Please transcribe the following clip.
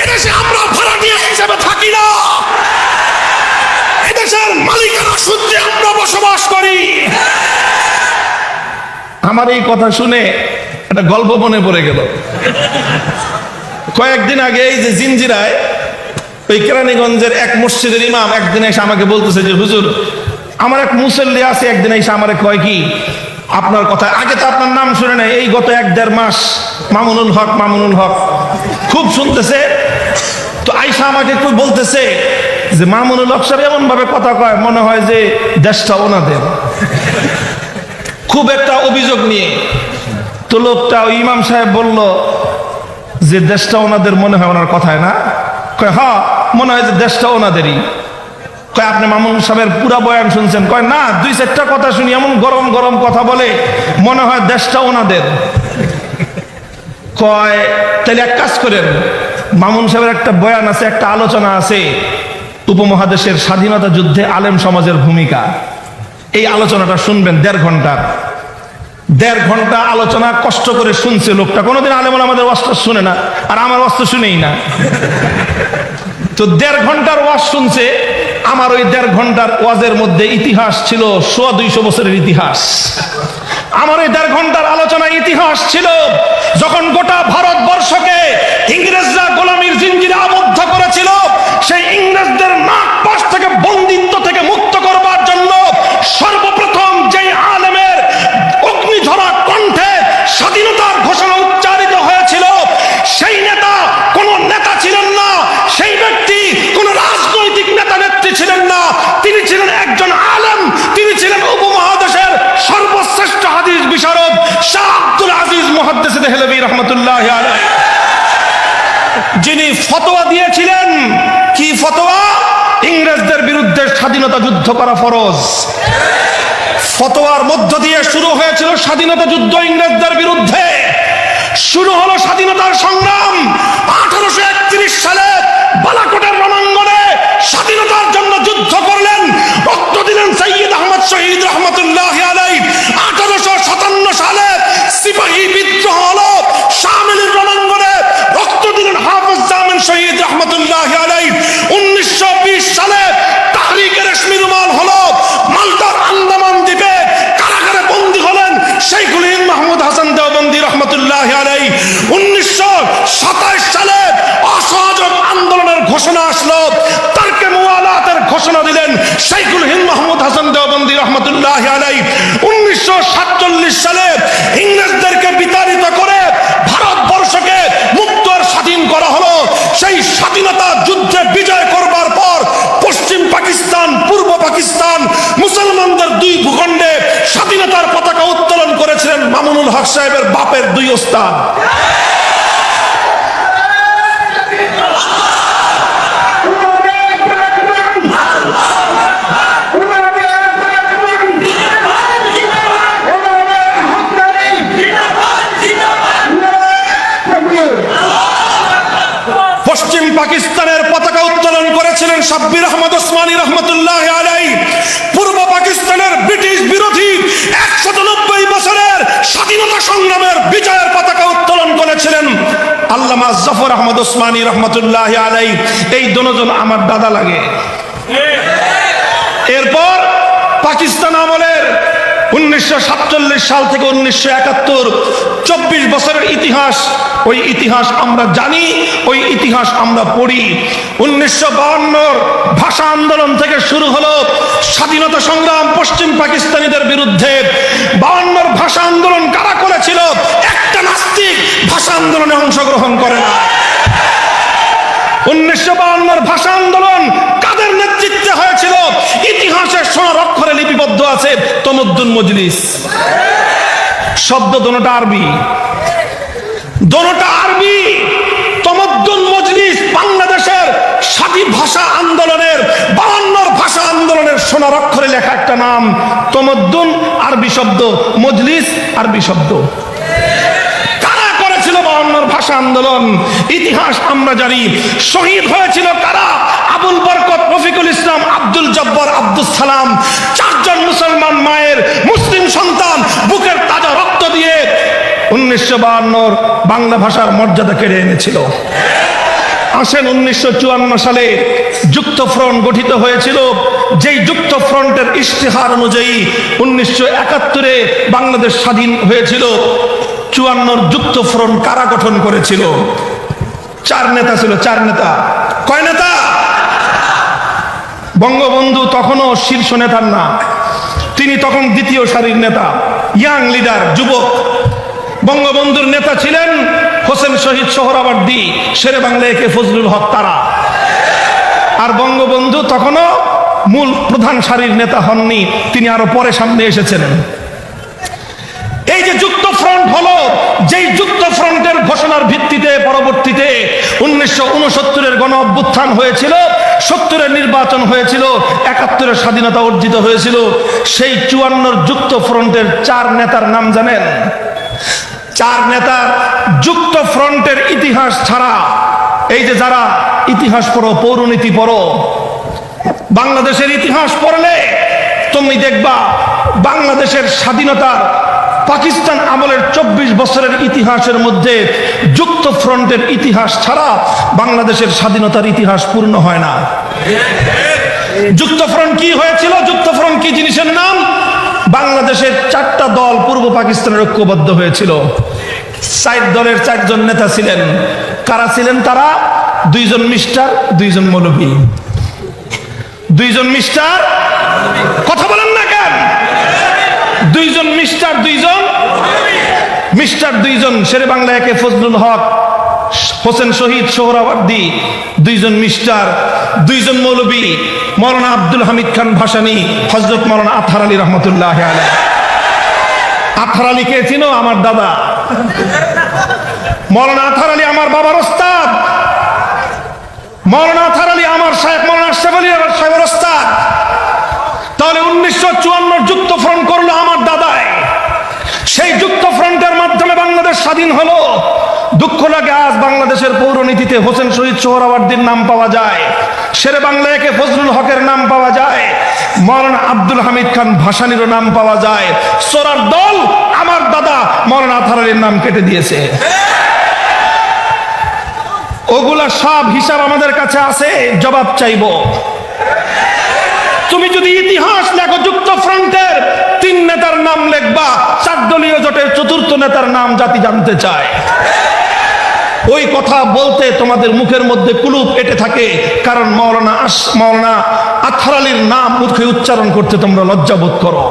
এদেশে আমরা ভাড়াটিয়া হিসেবে থাকি না, এদেশের মালিকানা সূত্রে আমরা বসবাস করি। আমার এই কথা শুনে একটা গল্প মনে পড়ে গেল। কয়েকদিন আগে এই যে জিঞ্জিরায় ওই কেরানীগঞ্জের এক মসজিদের ইমাম একদিন এসে আমাকে বলতেছে যে হুজুর, আমার এক মুসল্লি আছে, একদিন এসে আমারে কয় কি, আপনার কথা আগে তো আপনার নাম শুনে নাই, এই গত 1-1.5 মাস মামুনুল হক মামুনুল হক খুব শুনতেছে। তো আইসা আমাকে বলতেছে যে মামুনুল হক সাহেব এমন ভাবে কথা কয় মনে হয় যে দেশটা ওনাদের, খুব একটা অভিযোগ নিয়ে। তো লোকটা ওই ইমাম সাহেব বলল যে দেশটা ওনাদের মনে হয় ওনার কথায় না? কয় হ্যাঁ মনে হয় যে দেশটা ওনাদেরই। কয় আপনি মামুনুল সাহেবের পুরা বয়ান শুনছেন? কয় না, 2-4টা কথা শুনি, এমন গরম গরম কথা বলে মনে হয় দেশটা ওনাদের। কয় তাহলে এক কাজ করেন, মামুন সাহেবের একটা বয়ান আছে, একটা আলোচনা আছে উপমহাদেশের স্বাধীনতা যুদ্ধে আলেম সমাজের ভূমিকা, এই আলোচনাটা শুনবেন 1.5 ঘন্টার। 1.5 ঘন্টা আলোচনা কষ্ট করে শুনছে লোকটা, কোনোদিন আলেম আমাদের ওয়াজটা শুনে না, আর আমার ওয়াজ তো শুনেই না। তো 1.5 ঘন্টার ওয়াজ শুনছে। আমার ওই 1.5 ঘন্টার ওয়াজের মধ্যে ইতিহাস ছিল 100-200 বছরের ইতিহাস। আমার ওই 1.5 ঘন্টার আলোচনা ইতিহাস ছিল যখন গোটা ভারতবর্ষকে ইংরেজরা গোলামীর জিঞ্জিরে আবদ্ধ করেছিল, সেই ইংরেজদের নাক পাশ থেকে বন্দিত্ব থেকে মুক্ত করবার জন্য সর্বপ্রথম যেই আলেমের অগ্নিঝরা কণ্ঠে স্বাধীনতার ঘোষণা উচ্চারিত হয়েছিল, সেই নেতা কোন নেতা ছিলেন না, সেই ব্যক্তি কোন রাজনৈতিক নেতা নেত্রী ছিলেন না, তিনি ছিলেন একজন আলেম, তিনি ছিলেন উপমহাদেশের সর্বশ্রেষ্ঠ হাদিস বিশারদ শাহ আব্দুল আজিজ মুহাদ্দিস দেহলভী রাহমাতুল্লাহি আলাইহি, যিনি ফতোয়া দিয়েছিলেন। কি ফতোয়া? ইংরেজদের বিরুদ্ধে স্বাধীনতা যুদ্ধ করা ফরজ। ফতোয়ার মধ্য দিয়ে শুরু হয়েছিল স্বাধীনতা যুদ্ধ ইংরেজদের বিরুদ্ধে। শুরু হলো স্বাধীনতার সংগ্রাম। 1831 সালে বালাকোটের রণাঙ্গনে স্বাধীনতার জন্য যুদ্ধ করলেন, রক্ত দিলেন সৈয়দ আহমদ শহীদ রহমতুল্লাহি আলাইহি। 1857 সালে সিপাহী বিদ্রোহ হলো, শামিলের রণাঙ্গনে রক্ত দিলেন হাফেজ জামিল শহীদ রহমতুল্লাহি আলাইহি। 1920 সালে তাহরিকে রেশমি রুমাল হলো, মালটার আন্দামান দ্বীপে কারাগারে বন্দী হলেন শাইখুল হিন্দ মাহমুদ হাসান দেওবন্দি রহমতুল্লাহি আলাইহি। 1927 সালে অসহযোগ আন্দোলনের ঘোষণা আসলো, তারকে মুওয়ালাতের ঘোষণা দিলেন শাইখুল হিন্দ মাহমুদ হাসান দেওবন্দি রহমতুল্লাহি আলাইহি। 1947 সালে ইংরেজদেরকে বিতাড়িত করে ভারতবর্ষকে মুক্ত আর স্বাধীন করা হলো। সেই স্বাধীনতা যুদ্ধে বিজয় করবার পর পশ্চিম পাকিস্তান, পূর্ব পাকিস্তান, মুসলমানদের 2 ভূখণ্ডে স্বাধীনতার পতাকা উত্তোলন করেছিলেন মামুনুল হক সাহেবের বাপের 2 ওস্তাদ। পশ্চিম পাকিস্তানের পতাকা উত্তোলন করেছিলেন সাব্বির আহমদ ওসমানী রহমতুল্লাহি আলাইহি। পূর্ব পাকিস্তানের ব্রিটিশ বিরোধী 190 বছরের স্বাধীনতা সংগ্রামের বিজয়ের পতাকা উত্তোলন করেছিলেন আল্লামা জাফর আহমদ ওসমানী রহমতুল্লাহি আলাইহি। এই দুজন আমার দাদা লাগে। এরপর পাকিস্তান আমলের 1947 সাল থেকে 1971 24 বছরের ইতিহাস, ওই ইতিহাস আমরা জানি, ওই ইতিহাস আমরা পড়ি। 1952 ভাষা আন্দোলন থেকে শুরু হলো স্বাধীনতা সংগ্রাম পশ্চিম পাকিস্তানিদের বিরুদ্ধে। 52 ভাষা আন্দোলন কারা করেছিল? একটা নাস্তিক ভাষা আন্দোলনে অংশগ্রহণ করে না। 1952 ভাষা আন্দোলন কাদের নেতৃত্বে হয়েছিল? ইতিহাসের সোনার অক্ষরে লিপিবদ্ধ আছে তমদ্দুন মজলিস। শব্দ দোনোটা আরবি, দোনোটা আরবি। তমদ্দুন মজলিস বাংলাদেশের স্বাধীন ভাষা আন্দোলনের 52 ভাষা আন্দোলনের সোনার অক্ষরে লেখা একটা নাম। তমদ্দুন আরবি শব্দ, মজলিস আরবি শব্দ। কারা করেছিল 52 ভাষা আন্দোলন? ইতিহাস আমরা জানি। শহীদ হয়েছিল কারা? আবুল বরকত, রফিকুল ইসলাম, আব্দুল জব্বার, আব্দুল সালাম, 4 জন মুসলমান মায়ের মুসলিম সন্তান বুকের তাজা রক্ত দিয়ে 1952 বাংলা ভাষার মর্যাদা কেড়ে এনেছিল। আসেন 1954 সালে যুক্ত ফ্রন্ট গঠিত হয়েছিল, যেই যুক্ত ফ্রন্টের ইশতেহার অনুযায়ী 1971-এ বাংলাদেশ স্বাধীন হয়েছিল। 54 যুক্ত ফ্রন্ট কারা গঠন করেছিল? 4 নেতা ছিল, 4 নেতা। কয় নেতা? বঙ্গবন্ধু তখনও শীর্ষ নেতার না, তিনি তখন দ্বিতীয় সারির নেতা, ইয়াং লিডার, যুবক। বঙ্গবন্ধুর নেতা ছিলেন হোসেন শহীদ সোহরাওয়ার্দী, শেরে বাংলা একে ফজলুল হক, তারা। আর বঙ্গবন্ধু তখনও মূল প্রধান সারির নেতা হননি, তিনি আরো পরে সামনে এসেছেন। এই যে যুক্ত ফ্রন্ট হলো, যেই যুক্ত ফ্রন্টের ঘোষণার ভিত্তিতে পরবর্তীতে 1969-এর গণ অভ্যুত্থান হয়েছিল, 70-এর নির্বাচন হয়েছিল, 71-এর স্বাধীনতা অর্জিত হয়েছিল। সেই 54 যুক্ত ফ্রন্টের 4 নেতার নাম জানেন? 4 নেতার যুক্ত ফ্রন্টের ইতিহাস ছাড়া, এই যে যারা ইতিহাস পড়ো, পৌরনীতি পড়ো, বাংলাদেশের ইতিহাস পড়লে তুমি দেখবা বাংলাদেশের স্বাধীনতার পাকিস্তান আমলের 24 বছরের ইতিহাসের মধ্যে যুক্ত ফ্রন্টের ইতিহাস ছাড়া বাংলাদেশের স্বাধীনতার ইতিহাস পূর্ণ হয় না। যুক্ত ফ্রন্ট কি হয়েছিল? যুক্ত ফ্রন্ট কি জিনিসের নাম? বাংলাদেশের 4টা দল পূর্ব পাকিস্তানের ঐক্যবদ্ধ হয়েছিল। 4 দলের 4 জন নেতা ছিলেন। কারা ছিলেন তারা? 2 জন মিস্টার, 2 জন মৌলভী। 2 জন মিস্টার, কথা বলেন না কেন? 2 জন মিস্টার, 2 জন মিস্টার, 2 জন শেরে বাংলা একে ফজলুল হক, হোসেন শহীদ সোহরাওয়ার্দী। 2 জন মিস্টার, 2 জন মৌলভী, মৌলানা আব্দুল হামিদ খান ভাসানী, হযরত মৌলানা আতহার আলী রহমতুল্লাহ আলাইহি। আতহার আলী কে চিনো? আমার দাদা। মৌলানা আতহার আলী আমার বাবার ওস্তাদ। মৌলানা আতহার আলী আমার শায়েখ মৌলানা আশরাফ আলী সাহেবের ওস্তাদ। তাহলে 1954 যুক্ত ফ্রন্ট করলো আমার দাদাই। সেই যুক্ত ফ্রন্টের মাধ্যমে বাংলাদেশ স্বাধীন হলো। দুঃখ লাগে আজ বাংলাদেশের পৌরনীতিতে হোসেন শহীদ সোহরাওয়ার্দীর নাম পাওয়া যায়, শেরে বাংলা একে ফজলুল হকের নাম পাওয়া যায়, মৌলানা আব্দুল হামিদ খান ভাসানীর নাম পাওয়া যায়। সোরার দল আমার দাদা মৌলানা আতহার আলীর নাম কেটে দিয়েছে। ওগুলা সব হিসাব আমাদের কাছে আছে, জবাব চাইবো। তুমি যদি ইতিহাস লেখো, যুক্ত ফ্রন্টের 3 নেতার নাম লিখবা, 4 দলীয় জোটের 4র্থ নেতার নাম জাতি জানতে চায়। ওই কথা বলতে তোমাদের মুখের মধ্যে কুলুপ এঁটে থাকে, কারণ মৌলানা আতহার আলীর নাম মুখে উচ্চারণ করতে তোমরা লজ্জা বোধ করো।